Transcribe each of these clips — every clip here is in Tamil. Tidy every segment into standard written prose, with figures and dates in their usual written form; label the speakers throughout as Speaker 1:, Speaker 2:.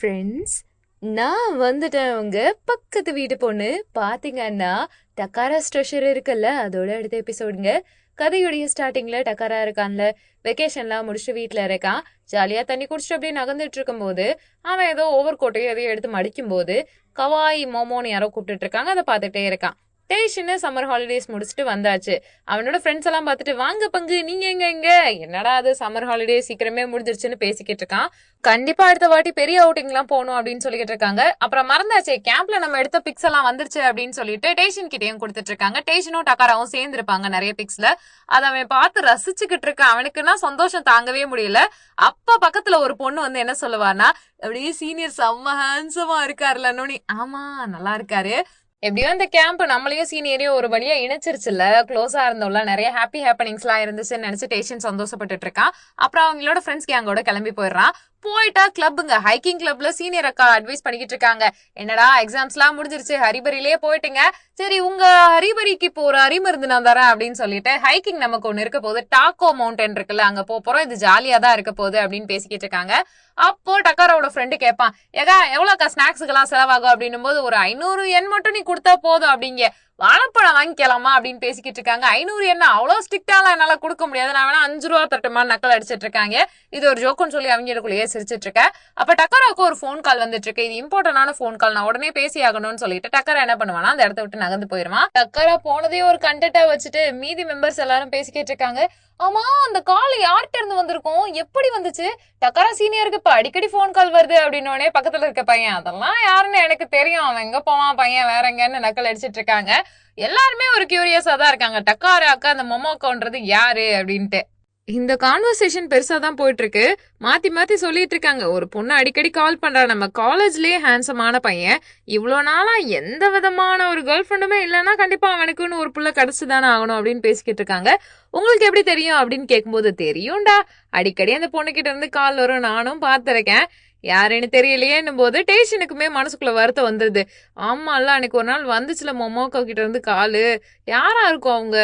Speaker 1: ஃப்ரெண்ட்ஸ், நான் வந்துட்டேன். உங்க பக்கத்து வீட்டு பொண்ணு. பாத்தீங்கன்னா டக்காராஸ் ட்ரெஷர் இருக்குல்ல, அதோட அடுத்த எபிசோடுங்க. கதையுடைய ஸ்டார்டிங்ல டக்காரா இருக்கான்ல, வெக்கேஷன்லாம் முடிச்சுட்டு வீட்டுல இருக்கான். ஜாலியா தண்ணி குடிச்சிட்டு அப்படியே நகர்ந்துட்டு இருக்கும் போது அவன் ஏதோ ஓவர் கோட்டையோ எதையோ எடுத்து மடிக்கும் போது கவாய் மோமோன்னு யாரோ கூப்பிட்டுட்டு இருக்காங்க. அதை பார்த்துட்டே இருக்கான். டேஷன்னு சம்மர் ஹாலிடேஸ் முடிச்சுட்டு வந்தாச்சு. அவனோட ஃப்ரெண்ட்ஸ் எல்லாம் பார்த்துட்டு வாங்க பங்கு, நீங்க எங்க என்னடா அது சம்மர் ஹாலிடே சீக்கிரமே முடிஞ்சிருச்சுன்னு பேசிக்கிட்டு இருக்கான். கண்டிப்பா அடுத்த வாட்டி பெரிய அவுட்டிங் எல்லாம் போகணும் அப்படின்னு சொல்லிட்டு இருக்காங்க. அப்புறம் மறந்தாச்சு, கேம்ப்ல நம்ம எடுத்த பிக்ஸ் எல்லாம் வந்துருச்சு அப்படின்னு சொல்லிட்டு டேஷன் கிட்டையும் கொடுத்துட்டு இருக்காங்க. டேஷனும் டக்காராவும் சேர்ந்து இருப்பாங்க நிறைய பிக்ஸ்ல. அதை அவன் பார்த்து ரசிச்சுக்கிட்டு இருக்கான். அவனுக்குன்னா சந்தோஷம் தாங்கவே முடியல. அப்ப பக்கத்துல ஒரு பொண்ணு வந்து என்ன சொல்லுவான்னா, அப்படியே சீனியர் செம்ம ஹேண்ட்ஸமா இருக்காருலன்னு. ஆமா, நல்லா இருக்காரு. எப்படியோ இந்த கேம்ப் நம்மளையும் சீனியரையும் ஒரு வழியா இணைச்சிருச்சுல, க்ளோஸா இருந்தோம்ல, நிறைய ஹாப்பி ஹேப்பனிங்ஸ் எல்லாம் இருந்துச்சுன்னு நினைச்சு டேஷன் சந்தோஷப்பட்டுட்டு இருக்கான். அப்புறம் அவங்களோட ஃப்ரெண்ட்ஸ் கேங்கோட கிளம்பி போயிடுறான். போயிட்டா கிளப்புங்க, ஹைக்கிங் கிளப்ல சீனியர் அக்கா அட்வைஸ் பண்ணிக்கிட்டு இருக்காங்க. என்னடா எக்ஸாம்ஸ் எல்லாம் முடிஞ்சிருச்சு, ஹரிபரியிலேயே போயிட்டுங்க, சரி உங்க ஹரிபரிக்கு இப்போ ஒரு அரிமருந்து நான் தரேன் அப்படின்னு சொல்லிட்டு ஹைக்கிங் நமக்கு ஒண்ணு இருக்க போகுது, டாக்கோ மவுண்டன் இருக்குல்ல, அங்க போறோம், இது ஜாலியா தான் இருக்க போகுது அப்படின்னு பேசிக்கிட்டு இருக்காங்க. அப்போ டக்காரோட ஃப்ரெண்டு கேட்பான், ஏகா எவ்வளோக்கா ஸ்நாக்ஸுக்கு எல்லாம் செலவாகும் அப்படின்னும் போது, ஒரு 500 yen மட்டும் நீ கொடுத்தா போதும் அப்படிங்க. வாழைப்பழம் வாங்கிக்கலாமா அப்படின்னு பேசிக்கிட்டு இருக்காங்க. 500 என்ன அவ்வளவு ஸ்ட்ரிக்டாலாம் என்னால கொடுக்க முடியாது, நான் வேணா 5 ரூபா தட்டுமா நக்கல் அடிச்சிட்டு இருக்காங்க. இது ஒரு ஜோக்குன்னு சொல்லி அவங்களுக்குள்ளேயே சிரிச்சிட்டு இருக்க. அப்ப டக்கராவுக்கு ஒரு போன் கால் வந்துட்டு இருக்கு. இது இம்பார்ட்டன்டான போன் கால், நான் உடனே பேசி ஆகணும்னு சொல்லிட்டு டக்கரா என்ன பண்ணுவானா, அந்த இடத்த விட்டு நகர்ந்து போயிருவான். டக்கரா போனதே ஒரு கண்டென்ட்டா வச்சுட்டு மீதி மெம்பர்ஸ் எல்லாரும் பேசிக்கிட்டு இருக்காங்க. ஆமா, அந்த கால் யார்கிட்ட இருந்து வந்திருக்கும், எப்படி வந்துச்சு, டக்கரா சீனியருக்கு இப்ப அடிக்கடி போன் கால் வருது அப்படின்னோடனே பக்கத்துல இருக்க பையன், அதெல்லாம் யாருன்னு எனக்கு தெரியும், அவன் எங்க போவான் பையன் வேற எங்கன்னு நக்கல் அடிச்சிட்டு இருக்காங்க. எல்லாருமே ஒரு கியூரியஸா தான் இருக்காங்க, டக்காரா அக்கா அந்த மொமோக்கோன்றது யாரு அப்படின்ட்டு. இந்த கான்வர்சேஷன் பெருசா தான் போயிட்டு இருக்கு. மாத்தி மாத்தி சொல்லிட்டு இருக்காங்க. ஒரு பொண்ணு அடிக்கடி கால் பண்றா, நம்ம காலேஜ்லயே ஹேண்ட்ஸமான பையன், இவ்வளவு நாளா எந்த விதமான ஒரு கேர்ள் ஃப்ரெண்டுமே இல்லைன்னா கண்டிப்பா அவனுக்குன்னு ஒரு புள்ள கிடைச்சுதானே ஆகணும் அப்படின்னு பேசிக்கிட்டு இருக்காங்க. உங்களுக்கு எப்படி தெரியும் அப்படின்னு கேட்கும்போது, தெரியும்டா, அடிக்கடி அந்த பொண்ணுகிட்ட இருந்து கால் வரும், நானும் பார்த்திருக்கேன், யாருன்னு தெரியலையேன்னும் போது டேஷனுக்குமே மனசுக்குள்ள வருத்தம் வந்துருது. ஆமால, அன்னைக்கு ஒரு நாள் வந்துச்சுல மொமோக்கோ கிட்ட இருந்து காலு, யாரா இருக்கும் அவங்க,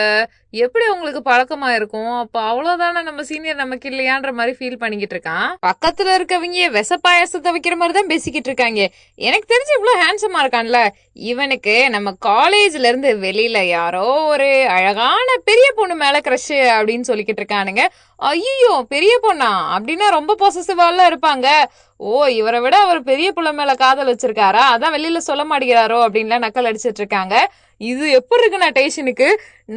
Speaker 1: எப்படி அவங்களுக்கு பழக்கமா இருக்கும், அப்ப அவ்வளவுதானே நம்ம சீனியர் நமக்கு இல்லையான்ற மாதிரி ஃபீல் பண்ணிக்கிட்டு இருக்கான். பக்கத்துல இருக்கவங்க விச பாயாசத்தை வைக்கிற மாதிரி தான் பேசிக்கிட்டு இருக்காங்க. எனக்கு தெரிஞ்சு இவ்வளவு ஹேண்ட்ஸமா இருக்கான்ல, இவனுக்கு நம்ம காலேஜ்ல இருந்து வெளியில யாரோ ஒரு அழகான பெரிய பொண்ணு மேல கிரஷ் அப்படின்னு சொல்லிக்கிட்டு இருக்கானுங்க. ஐயோ, பெரிய பொண்ணா அப்படின்னா ரொம்ப பொசசிவால இருப்பாங்க. ஓ, இவரை விட அவர் பெரிய புள்ள மேல காதல் வச்சிருக்காரா, அதான் வெளியில சொல்ல மாட்டேங்கிறாரோ அப்படின்லாம் நக்கல் அடிச்சிட்டு இருக்காங்க. இது எப்படி இருக்குண்ணா டேஷனுக்கு,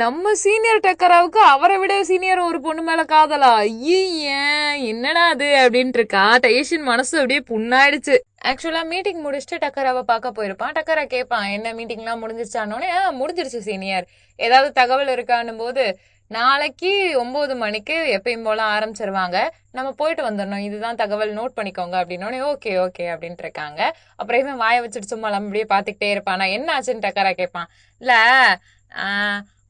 Speaker 1: நம்ம சீனியர் டக்கராவுக்கு அவரை விட சீனியர் ஒரு பொண்ணு மேல காதலா, ஏன் என்னடா அது அப்படின்ட்டு இருக்கா. டேஷன் மனசு அப்படியே புண்ணாயிடுச்சு. ஆக்சுவலா மீட்டிங் முடிச்சுட்டு டக்கராவை பார்க்க போயிருப்பான். டக்கரா கேட்பான், என்ன மீட்டிங் எல்லாம் முடிஞ்சிருச்சானோடனே, முடிஞ்சிருச்சு சீனியர், ஏதாவது தகவல் இருக்கான்னும் போது, நாளைக்கு 9 மணிக்கு எப்பயும் போல ஆரம்பிச்சிருவாங்க, நம்ம போயிட்டு வந்துடணும், இதுதான் தகவல், நோட் பண்ணிக்கோங்க அப்படின்னோடனே ஓகே ஓகே அப்படின்ட்டு இருக்காங்க. அப்புறம் இவன் வாயை வச்சுட்டு சும்மா அப்படியே பாத்துக்கிட்டே இருப்பானா. என்ன ஆச்சுன்னு டக்கரா கேட்பான். இல்ல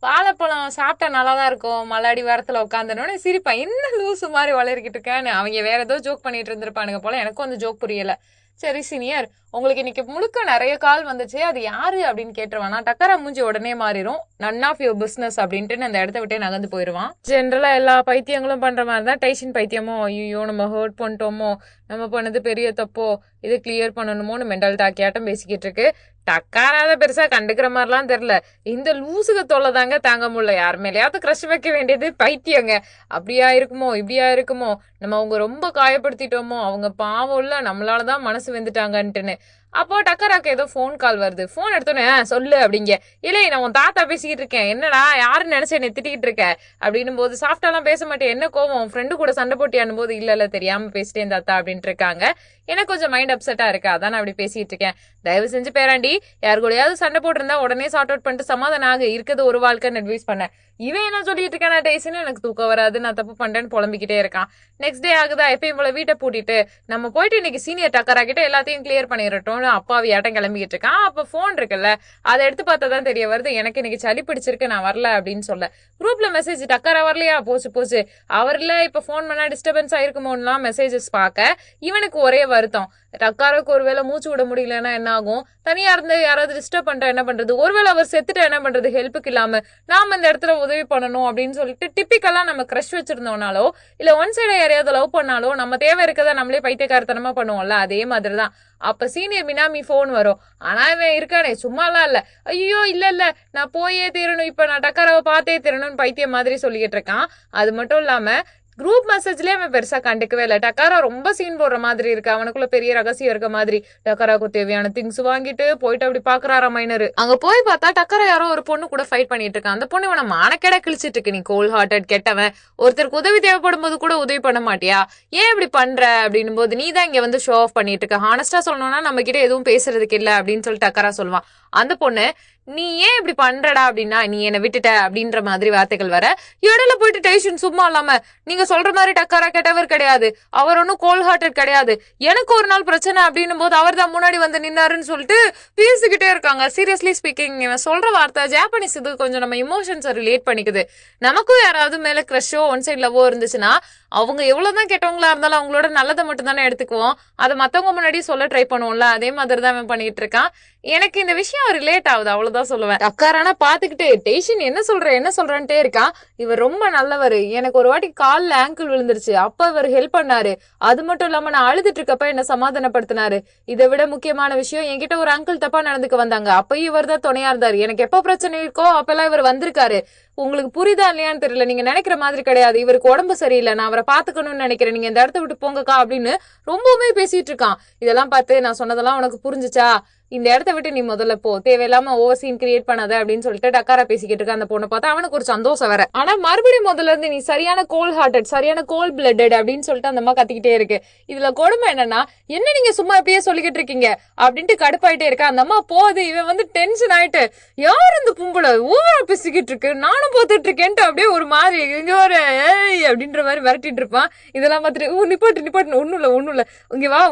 Speaker 1: வாழைப்பழம் சாப்பிட்டா நல்லாதான் இருக்கும், மல்லாடி வாரத்துல உட்காந்துனோடனே சிரிப்பான். என்ன லூசு மாதிரி வளர்க்கிட்டு இருக்கான்னு. அவங்க வேற ஏதோ ஜோக் பண்ணிட்டு இருந்திருப்பானுங்க போல, எனக்கும் அந்த ஜோக் புரியல. சரி சீனியர், உங்களுக்கு இன்னைக்கு முழுக்க நிறைய கால் வந்துச்சு, அது யாரு அப்படின்னு கேட்டுருவானா. டக்கரா மூஞ்சி உடனே மாறிடும். நன் ஆஃப் யுவர் பிசினஸ் அப்படின்ட்டு அந்த இடத்த விட்டே நகர்ந்து போயிடுவான். ஜென்ரலா எல்லா பைத்தியங்களும் பண்ற மாதிரி தான் டேஷன் பைத்தியமோ, ஐயோ நம்ம ஹர்ட் பண்ணிட்டோமோ, நம்ம பண்ணது பெரிய தப்போ, இது கிளியர் பண்ணணுமோன்னு மெண்டல் டாக்கியாட்டம் பேசிக்கிட்டு இருக்கு. டக்காராத பெருசா கண்டுக்கிற மாதிரிலாம் தெரியல. இந்த லூசுக தொல்லை தாங்க தாங்க முடியல. யார் மேலேயாவது கிரஷ் வைக்க வேண்டியது பைத்தியங்க. அப்படியா இருக்குமோ, இப்படியா இருக்குமோ, நம்ம அவங்க ரொம்ப காயப்படுத்திட்டோமோ, அவங்க பாவம் இல்ல, நம்மளாலதான் மனசு வெந்துட்டாங்கன்ட்டுன்னு. அப்போ டக்கராக்கு ஏதோ போன் கால் வருது. போன் எடுத்தோன்னே, சொல்லு அப்படிங்க. இல்லை, நான் உன் தாத்தா பேசிக்கிட்டு இருக்கேன், என்னடா யாருன்னு நினைச்சு என்னை திட்டிக்கிட்டு இருக்க அப்படின்னும் போது, சாஃப்டாலாம் பேச மாட்டேன், என்ன கோவம், உன் ஃப்ரெண்டு கூட சண்டை போட்டியானும் போது, இல்ல தெரியாம பேசிட்டேன் தாத்தா அப்படின்ட்டு இருக்காங்க. எனக்கு கொஞ்சம் மைண்ட் அப்செட்டா இருக்கு, அதான் நான் அப்படி பேசிட்டு இருக்கேன். தயவு செஞ்சு பேராண்டி, யாரு கூடயாவது சண்டை போட்டிருந்தா உடனே சார்ட் அவுட் பண்ணிட்டு சமாதானம் ஆக, இருக்கிறது ஒரு வாழ்க்கைன்னு அட்வைஸ் பண்ணேன். இவன் என்ன சொல்லிட்டு இருக்கானா டேஸ்ன்னு, எனக்கு தூக்கம் வராது, நான் தப்பு பண்றேன்னு புலம்பிக்கிட்டே இருக்கான். நெக்ஸ்ட் டே ஆகுதா, எப்பயும் போல வீட்டை பூட்டிட்டு நம்ம போயிட்டு இன்னைக்கு சீனியர் டக்கரா கிட்ட எல்லாத்தையும் கிளியர் பண்ணிடட்டும் அப்பாவி ஆட்டம் கிளம்பிக்கிட்டு இருக்கான். அப்ப போன் இருக்குல்ல, அதை எடுத்து பார்த்தாதான் தெரிய வருது, எனக்கு இன்னைக்கு சளி பிடிச்சிருக்கு, நான் வரல அப்படின்னு சொல்ல. குரூப்ல மெசேஜ், டக்கரா வரலையா, போச்சு அவர்ல இப்ப போன் பண்ணா டிஸ்டர்பன்ஸ் ஆயிருக்குமோலாம் மெசேஜஸ் பார்க்க இவனுக்கு ஒரே வருத்தம். டக்காருக்கு ஒருவேளை மூச்சு விட முடியலன்னா என்ன ஆகும், தனியா இருந்து யாராவது டிஸ்டர்ப் பண்றா என்ன பண்றது, ஒருவேளை அவர் செத்துட்டா என்ன பண்றது, ஹெல்ப்புக்கு இல்லாம நாம இந்த இடத்துல உதவி பண்ணணும் அப்படின்னு சொல்லிட்டு டிப்பிக்கலா நம்ம கிரஷ் வச்சிருந்தோம்னாலோ இல்ல ஒன் சைடா யாரையாவது லவ் பண்ணாலோ நம்ம தேவை இருக்கதா நம்மளே பைத்தியக்காரத்தனமா பண்ணுவோம்ல, அதே மாதிரிதான். அப்ப சீனியர் பினாமி போன் வரும். ஆனா இவன் இருக்கானே சும்மாலாம் இல்ல, ஐயோ இல்ல நான் போயே தீரணும், இப்ப நான் டக்கராவை பார்த்தே தீரணும்னு பைத்தியம் மாதிரி சொல்லிக்கிட்டு இருக்கான். அது மட்டும் இல்லாம குரூப் மெசேஜ்லயே அவன் பெருசா கண்டுக்கவே இல்ல. டக்காரா ரொம்ப சீன் போடுற மாதிரி இருக்கு, அவனுக்குள்ள பெரிய ரகசியம் இருக்க மாதிரி. டக்காராக்கு தேவையான திங்ஸ் வாங்கிட்டு போயிட்டு அப்படி பாக்குறாரா மைனர். அங்க போய் பார்த்தா டக்காரா யாரோ ஒரு பொண்ணு கூட ஃபைட் பண்ணிட்டு இருக்கான். அந்த பொண்ணு இவனை மானக்கேட கிழிச்சிட்டு இருக்கு. நீ கோல் ஹார்ட்டட் கெட்டவன், ஒருத்தருக்கு உதவி தேவைப்படும் போது கூட உதவி பண்ண மாட்டியா, ஏன் இப்படி பண்ற அப்படின்னும் போது நீ தான் இங்க வந்து ஷோ ஆஃப் பண்ணிட்டு இருக்க, ஹானஸ்டா சொல்லணும்னா நம்ம கிட்ட எதுவும் பேசுறதுக்கு இல்ல அப்படின்னு சொல்லி டக்காரா சொல்லுவான். அந்த பொண்ணு நீ ஏன் இப்படி பண்றடா அப்படின்னா நீ என்ன விட்டுட்ட அப்படின்ற மாதிரி வார்த்தைகள் வர, இடையில போயிட்டு டென்ஷன் சும்மா இல்லாம நீங்க சொல்ற மாதிரி டக்காரா கெட்டவர் கிடையாது, அவர் ஒன்னும் கோல் ஹார்ட்டட் கிடையாது, எனக்கு ஒரு நாள் பிரச்சனை அப்படின்னும் போது அவர் தான் முன்னாடி வந்து நின்னாருன்னு சொல்லிட்டு பேசிக்கிட்டே இருக்காங்க. சீரியஸ்லி ஸ்பீக்கிங் இவன் சொல்ற வார்த்தை ஜாப்பனீஸ் இது கொஞ்சம் நம்ம இமோஷன்ஸை ரிலேட் பண்ணிக்குது. நமக்கும் யாராவது மேல கிரஷோ ஒன் சைட் லவ்வோ இருந்துச்சுன்னா அவங்க எவ்வளவுதான் கெட்டவங்களா இருந்தாலும் அவங்களோட நல்லதை மட்டும் தானே எடுத்துக்குவோம், அதை மத்தவங்க முன்னாடி சொல்ல ட்ரை பண்ணுவோம்ல, அதே மாதிரிதான் அவன் பண்ணிட்டு இருக்கான். எனக்கு இந்த விஷயம் ரிலேட் ஆகுது, அவ்வளவுதான் சொல்லுவேன். டக்காரானா பாத்துக்கிட்டு டெய்ஷன் என்ன சொல்றேன்ட்டே இருக்கான். இவர் ரொம்ப நல்லவர், எனக்கு ஒரு வாட்டி கால்ல ஆங்கிள் விழுந்துருச்சு, அப்ப இவர் ஹெல்ப் பண்ணாரு, அது மட்டும் இல்லாம நான் அழுதுட்டு இருக்கப்ப என்ன சமாதானப்படுத்தினாரு, இதை விட முக்கியமான விஷயம் என்கிட்ட ஒரு அங்கிள் தப்பா நடந்துக்க வந்தாங்க, அப்பயும் இவர் தான் துணையா இருந்தாரு, எனக்கு எப்ப பிரச்சனை இருக்கோ அப்பெல்லாம் இவர் வந்திருக்காரு, உங்களுக்கு புரியுதா இல்லையான்னு தெரியல, நீங்க நினைக்கிற மாதிரி கிடையாது, இவருக்கு உடம்பு சரியில்லை, நான் அவரை பாத்துக்கணும்னு நினைக்கிறேன், நீங்க இந்த இடத்த விட்டு போங்கக்கா அப்படின்னு ரொம்பவுமே பேசிட்டு இருக்கான். இதெல்லாம் பார்த்து நான் சொன்னதெல்லாம் உனக்கு புரிஞ்சுச்சா, இந்த இடத்த விட்டு நீ முதல்ல போ, தேவையில்லாம ஓவர் சீன் கிரியேட் பண்ணாத அப்படின்னு சொல்லிட்டு டக்காரா பேசிக்கிட்டு இருக்க. அந்த பொண்ணை பார்த்தா அவனுக்கு ஒரு சந்தோஷம் வர, ஆனா மறுபடியும் முதல்ல இருந்து நீ சரியான கோல் ஹார்ட்டட், சரியான கோல் பிளட்டட் அப்படின்னு சொல்லிட்டு அந்த அம்மா கத்திக்கிட்டே இருக்கு. இதுல கொடுமை என்னன்னா, என்ன நீங்க சும்மா இப்படியே சொல்லிக்கிட்டு இருக்கீங்க அப்படின்ட்டு கடுப்பாயிட்டே இருக்கா. அந்த அம்மா போகுது, இவன் வந்து டென்ஷன் ஆயிட்டு யார் இந்த பொம்பளை ஓவரா பேசிக்கிட்டு இருக்கு, நானும் பார்த்துட்டு இருக்கேன்ட்டு அப்படியே ஒரு மாதிரி இங்க ஒரு ஏய் அப்படின்ற மாதிரி விரட்டிட்டு இருப்பான். இதெல்லாம் பார்த்துட்டு நிப்பாட்டு ஒண்ணும் இல்ல இங்க வா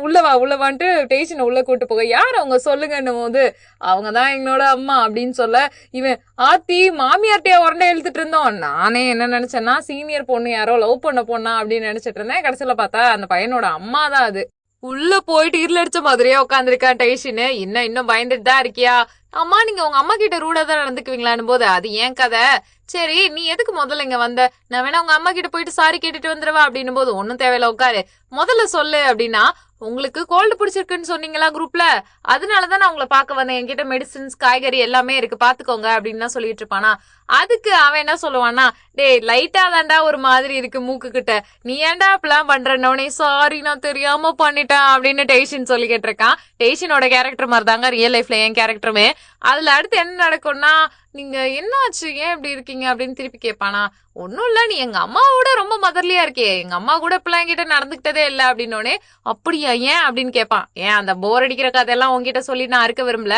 Speaker 1: உள்ளவான்ட்டு டெய்ஷனை உள்ள கூட்டு போக, யார் அவங்க சொல்லுங்க போது அவங்கதான் எங்களோட அம்மா அப்படின்னு சொல்ல, இவன் ஆத்தி மாமியார்ட்டியா உரண்டை எழுத்துட்டு இருந்தோம். நானே என்ன நினைச்சேன்னா சீனியர் பொண்ணு யாரோ லவ் பண்ண பொண்ணா அப்படின்னு நினைச்சிட்டு இருந்தேன். கடைசியில பார்த்தா அந்த பையனோட அம்மா தான் அது. உள்ள போயிட்டு இருள அடிச்ச மாதிரியே உட்காந்துருக்கான் டெய்ஷனு. இன்னும் பயந்துட்டு தான் இருக்கியா, அம்மா நீங்க உங்க அம்மா கிட்ட ரூடா தான் நடந்துக்குவீங்களான்னு போது அது ஏன் கதை, சரி நீ எதுக்கு முதல்ல இங்க வந்த, நான் வேணா உங்க அம்மா கிட்ட போயிட்டு சாரி கேட்டுட்டு வந்துருவா அப்படின்னு போது ஒன்னும் தேவையில்ல உட்காரு, முதல்ல சொல்லு அப்படின்னா, உங்களுக்கு கோல்டு பிடிச்சிருக்குன்னு சொன்னீங்களா குரூப்ல, அதனாலதான் நான் உங்களை பார்க்க வந்தேன், என்கிட்ட மெடிசின்ஸ் காய்கறி எல்லாமே இருக்கு பாத்துக்கோங்க அப்படின்னு தான் சொல்லிட்டு இருப்பானா. அதுக்கு அவன் என்ன சொல்லுவான்னா, டேய் லைட்டா தாண்டா ஒரு மாதிரி இருக்கு மூக்கு கிட்ட, நீ ஏன்டா அப்படிலாம் பண்றனே, சாரி நான் தெரியாம பண்ணிட்டேன் அப்படின்னு டெய்ஷன் சொல்லிக்கிட்டு இருக்கான். டெய்ஷனோட கேரக்டர் மாதிரி தாங்க ரியல் லைஃப்ல என் கேரக்டருமே. அதுல அடுத்து என்ன நடக்கும்னா, நீங்க என்ன ஆச்சு ஏன் இப்படி இருக்கீங்க அப்படின்னு திருப்பி கேட்பானா. ஒன்னும் இல்ல, நீ எங்க அம்மாவோட ரொம்ப மதர்லியா இருக்கே, எங்க அம்மா கூட இப்பெல்லாம் என்கிட்ட நடந்துகிட்டதே இல்ல அப்படின்னோடனே, அப்படியா ஏன் அப்படின்னு கேட்பான். ஏன் அந்த போர் அடிக்கிற கதையெல்லாம் உங்ககிட்ட சொல்லி நான் இருக்க விரும்பல,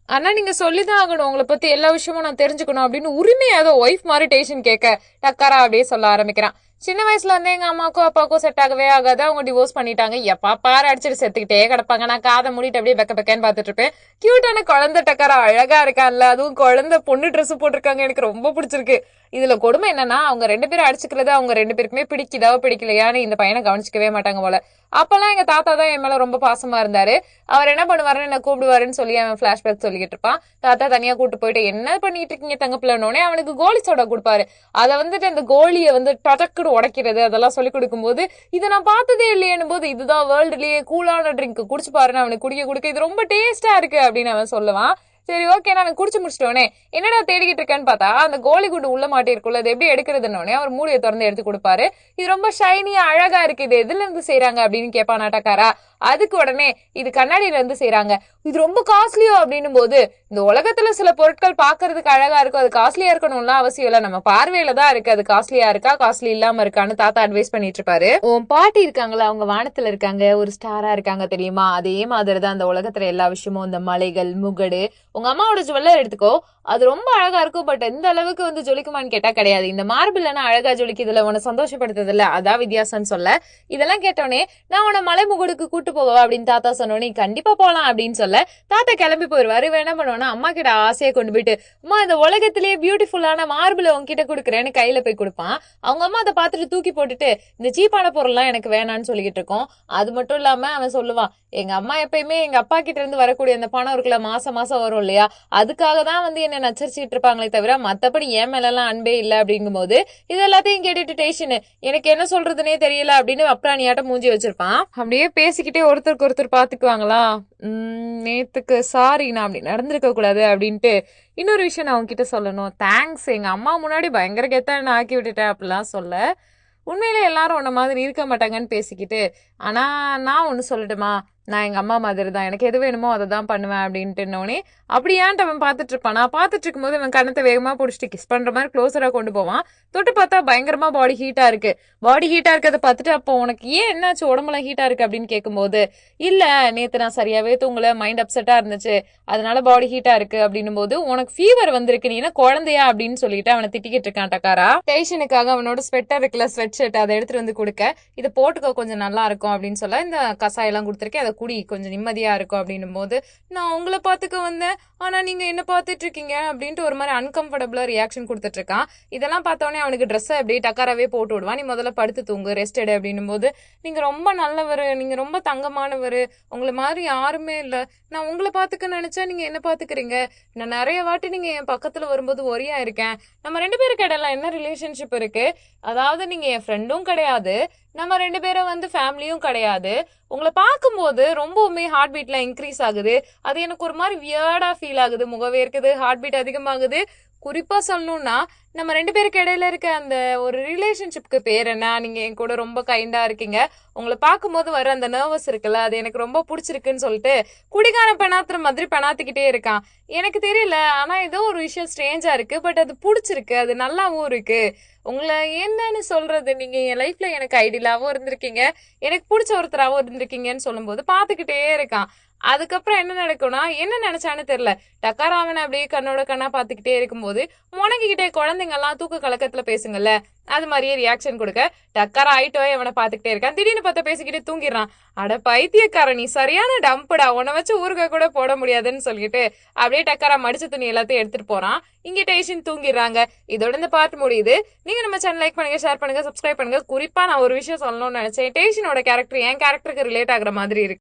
Speaker 1: ஆனா நீங்க சொல்லிதான் ஆகணும், உங்களை பத்தி எல்லா விஷயமும் நான் தெரிஞ்சுக்கணும் அப்படின்னு உரிமையா ஏதோ ஒய்ஃப் மாதிரி டென்ஷன் கேட்க டக்காரா அப்படியே சொல்ல ஆரம்பிக்கிறான். சின்ன வயசுல இருந்து எங்க அம்மாக்கும் அப்பாவுக்கும் செட் ஆகவே ஆகாது, அவங்க டிவோர்ஸ் பண்ணிட்டாங்க, எப்பா பாரு அடிச்சுட்டு செத்துக்கிட்டே கிடப்பாங்க, நான் காதை மூடிட்டு அப்படியே பெக்கன்னு பாத்துட்டு இருப்பேன். கியூட்டான குழந்தை டக்காரா அழகா இருக்கான்ல, அதுவும் குழந்தை பொண்ணு ட்ரெஸ் போட்டிருக்காங்க, எனக்கு ரொம்ப பிடிச்சிருக்கு. இதுல கொடுமை என்னன்னா, அவங்க ரெண்டு பேரும் அடிச்சுக்கிறது அவங்க ரெண்டு பேருக்குமே பிடிக்குதா பிடிக்கலையான்னு இந்த பையனை கவனிச்சுக்கவே மாட்டாங்க போல. அப்பெல்லாம் எங்க தாத்தா தான் என் மேல ரொம்ப பாசமா இருந்தாரு, அவர் என்ன பண்ணுவாருன்னு என்ன கூப்பிடுவாருன்னு சொல்லி அவன் பிளாஷ்பேக் சொல்லிக்கிட்டு இருப்பான். தாத்தா தனியா கூட்டு போயிட்டு என்ன பண்ணிட்டு இருக்கீங்க தங்க பிள்ளைனோடனே அவனுக்கு கோலி சோடா கொடுப்பாரு. அதை வந்துட்டு அந்த கோலியை வந்து டடக்குடு உடைக்கிறது அதெல்லாம் சொல்லி கொடுக்கும் போது, இதை நான் பார்த்ததே இல்லையேன்னு போது, இதுதான் வேர்ல்டுலயே கூலான ட்ரிங்க், குடிச்சு பாருன்னு அவனுக்கு குடிக்க இது ரொம்ப டேஸ்டா இருக்கு அப்படின்னு அவன் சொல்லுவான். சரி ஓகே நான் குடிச்சு முடிச்சிட்டோனே என்னடா தேடிக்கிட்டு இருக்கேன்னு பார்த்தா அந்த கோலி குண்டு உள்ள மாட்டி இருக்குல்ல, அது எப்படி எடுக்கிறதுனோடனே அவர் மூடியை திறந்து எடுத்து கொடுப்பாரு. இது ரொம்ப ஷைனியா அழகா இருக்கு, இது எதுல இருந்து செய்யறாங்க அப்படின்னு கேட்பான் நாட்டக்காரா. அதுக்கு உடனே இது கண்ணாடியில இருந்து செய்யறாங்க, இது ரொம்ப காஸ்ட்லியோ அப்படின்னும் போது, இந்த உலகத்துல சில பொருட்கள் பாக்குறதுக்கு அழகா இருக்கும், அது காஸ்ட்லியா இருக்கணும்லாம் அவசியம் இல்ல, நம்ம பார்வையில தான் இருக்கு அது காஸ்ட்லியா இருக்கா காஸ்ட்லி இல்லாம இருக்கான்னு தாத்தா அட்வைஸ் பண்ணிட்டு இருப்பாரு. உன் பாட்டி இருக்காங்களா, அவங்க வானத்துல இருக்காங்க, ஒரு ஸ்டாரா இருக்காங்க தெரியுமா, அதே மாதிரிதான் அந்த உலகத்துல எல்லா விஷயமும், இந்த மலைகள் முகடு, உங்க அம்மாவோட ஜுவல்லர் எடுத்துக்கோ, அது ரொம்ப அழகா இருக்கும், பட் எந்த அளவுக்கு வந்து ஜொலிக்குமான்னு கேட்டா கிடையாது, இந்த மார்பிள் அழகா ஜொலிக்குதுல உன்னை சந்தோஷப்படுத்துது இல்ல, அதான் வித்தியாசம்னு சொல்ல. இதெல்லாம் கேட்டோடனே நான் உன்னை மலை முகடுக்கு கூட்டு கூட்டு போகவா அப்படின்னு தாத்தா சொன்னோன்னே கண்டிப்பா போலாம் அப்படின்னு சொல்ல தாத்தா கிளம்பி போயிருவாரு. இவன் என்ன பண்ணுவானா அம்மா கிட்ட ஆசையை கொண்டு போயிட்டு அம்மா இந்த உலகத்திலேயே பியூட்டிஃபுல்லான மார்பிள் உங்ககிட்ட கொடுக்குறேன்னு கையில போய் கொடுப்பான். அவங்க அம்மா அதை பார்த்துட்டு தூக்கி போட்டுட்டு இந்த சீப்பான பொருள்லாம் எனக்கு வேணான்னு சொல்லிக்கிட்டு இருக்கோம். அது மட்டும் இல்லாம அவன் சொல்லுவான் எங்க அம்மா எப்பயுமே எங்க அப்பா கிட்ட இருந்து வரக்கூடிய அந்த பணம் இருக்குல்ல மாசம் மாசம் வரும் இல்லையா, அதுக்காக தான் வந்து என்ன நச்சரிச்சுட்டு இருப்பாங்களே தவிர மத்தபடி என் மேல எல்லாம் அன்பே இல்ல அப்படிங்கும் போது இது எல்லாத்தையும் கேட்டுட்டு டேஷன் எனக்கு என்ன சொல்றதுனே தெரியல அப்படின்னு அப்ராணியாட்ட மூஞ்சி வச்சிருப்பான். அப்படியே பேசிக்கிட்டே ஒருத்தருக்கு ஒருத்தர் பாத்துக்குவாங்களா, நேத்துக்கு சாரி நான் அப்படி நடந்திருக்க கூடாது அப்படின்ட்டு இன்னொரு விஷயம் நான் உங்ககிட்ட சொல்லணும், தேங்க்ஸ் எங்க அம்மா முன்னாடி பயங்கர கெத்தா என்ன ஆக்கி விட்டுட்டேன் அப்படிலாம் சொல்ல. உண்மையிலே எல்லாரும் உன்ன மாதிரி இருக்க மாட்டாங்கன்னு பேசிக்கிட்டு ஆனா நான் ஒண்ணு சொல்லட்டுமா, நான் எங்க அம்மா மாதிரி தான், எனக்கு எது வேணுமோ அதை தான் பண்ணுவேன் அப்படின்ட்டுனோடனே அப்படி ஏன்ட்டு அவன் பார்த்துட்டு இருப்பான். நான் பார்த்துட்டு இருக்கும்போது அவன் கணத்தை வேகமா பிடிச்சிட்டு கிஸ் பண்ற மாதிரி க்ளோஸரா கொண்டு போவான். தொட்டு பார்த்தா பயங்கரமா பாடி ஹீட்டா இருக்கு. பாடி ஹீட்டா இருக்கிறத பார்த்துட்டு அப்போ உனக்கு ஏன் என்னாச்சு உடம்புலாம் ஹீட்டா இருக்கு அப்படின்னு கேட்கும்போது இல்ல நேத்து நான் சரியாவே தூங்கல, மைண்ட் அப்செட்டா இருந்துச்சு, அதனால பாடி ஹீட்டா இருக்கு அப்படின்னும் போது உனக்கு ஃபீவர் வந்திருக்கு, நீ என்ன குழந்தையா அப்படின்னு சொல்லிட்டு அவனை திட்டிக்கிட்டு இருக்கான் டக்காரா. டேஷனுக்காக அவனோட ஸ்வெட்டர் இருக்குல்ல, ஸ்வெட் ஷர்ட், அதை எடுத்துட்டு வந்து கொடுக்க இதை போட்டுக்கோ கொஞ்சம் நல்லா இருக்கும் அப்படின்னு சொல்ல இந்த கசாயெல்லாம் கொடுத்துருக்கேன், அதை குடி கொஞ்சம் நிம்மதியா இருக்கும் அப்படின்னும் போது நான் உங்களை பார்த்துக்க வந்தேன் ஆனா நீங்க என்ன பார்த்துட்டு இருக்கீங்க அப்படின்ட்டு ஒரு மாதிரி அன்கம்ஃபர்டபுளா ரியாக்ஷன் கொடுத்துட்டு இருக்கான். இதெல்லாம் பார்த்தோன்னே அவனுக்கு ட்ரெஸ்ஸை அப்படியே டக்காராவே போட்டு விடுவான். நீ முதல்ல படுத்து தூங்கு, ரெஸ்ட் எடு அப்படின்னும் போது நீங்க ரொம்ப நல்லவர், நீங்க ரொம்ப தங்கமானவர், உங்களை மாதிரி யாருமே இல்ல, நான் உங்களை பார்த்துக்க நினைச்சா நீங்க என்ன பாத்துக்கிறீங்க, நான் நிறைய வாட்டி நீங்க என் பக்கத்துல வரும்போது ஒரியா இருக்கேன், நம்ம ரெண்டு பேருக்கு இடையில என்ன ரிலேஷன்ஷிப் இருக்கு, அதாவது நீங்க என் ஃப்ரெண்டும் கிடையாது, நம்ம ரெண்டு பேரும் வந்து ஃபேமிலியும் கிடையாது, உங்களை பார்க்கும்போது ரொம்பவுமே ஹார்ட் பீட்ல இன்க்ரீஸ் ஆகுது, அது எனக்கு ஒரு மாதிரி வியர்டா ஃபீல் ஆகுது, முகவே இருக்குது, ஹார்ட் பீட் அதிகமாகுது, குறிப்பா சொல்லணும்னா நம்ம ரெண்டு பேருக்கு இடையில இருக்க அந்த ஒரு ரிலேஷன்ஷிப்க்கு பேர் என்ன, நீங்க என் கூட ரொம்ப கைண்டா இருக்கீங்க, உங்களை பார்க்கும்போது வர அந்த நர்வஸ் இருக்குல்ல அது எனக்கு ரொம்ப பிடிச்சிருக்குன்னு சொல்லிட்டு குடிகார பெணாத்துற மாதிரி பெணாத்திக்கிட்டே இருக்கான். எனக்கு தெரியல ஆனா ஏதோ ஒரு விஷயம் ஸ்ட்ரேஞ்சா இருக்கு, பட் அது பிடிச்சிருக்கு, அது நல்லாவும் இருக்கு, உங்களை என்னன்னு சொல்றது, நீங்க என் லைஃப்ல எனக்கு ஐடியலாவும் இருந்திருக்கீங்க, எனக்கு பிடிச்ச ஒருத்தராவும் இருந்திருக்கீங்கன்னு சொல்லும் போது பாத்துக்கிட்டே இருக்கான். அதுக்கப்புறம் என்ன நடக்கும்னா என்ன நினைச்சான்னு தெரியல, டக்காராவனை அப்படியே கண்ணோட கண்ணா பாத்துக்கிட்டே இருக்கும்போது முனங்கிக்கிட்டே குழந்தைங்க எல்லாம் தூக்க கலக்கத்துல பேசுங்கல்ல அது மாதிரியே ரியாக்ஷன் கொடுக்க டக்காரா ஆயிட்டோ அவனை பாத்துக்கிட்டே இருக்கான். திடீர்னு பார்த்தா பேசிக்கிட்டே தூங்கிடுறான். அட பைத்தியக்காரன் நீ சரியான டம்புடா, உன்னை வச்சு ஊருக கூட போட முடியாதுன்னு சொல்லிட்டு அப்படியே டக்காரா மடிச்ச துணி எல்லாத்தையும் எடுத்துட்டு போறான். இங்க டேஷன் தூங்கிடுறாங்க. இதோட இந்த பார்ட் முடியுது. நீங்க நம்ம சேனல் லைக் பண்ணுங்க, ஷேர் பண்ணுங்க, சப்ஸ்கிரைப் பண்ணுங்க. குறிப்பா நான் ஒரு விஷயம் சொல்லணும்னு நினைச்சேன், டேஷனோட கேரக்டர் என் கேரக்டருக்கு ரிலேட் ஆகுற மாதிரி இருக்கு.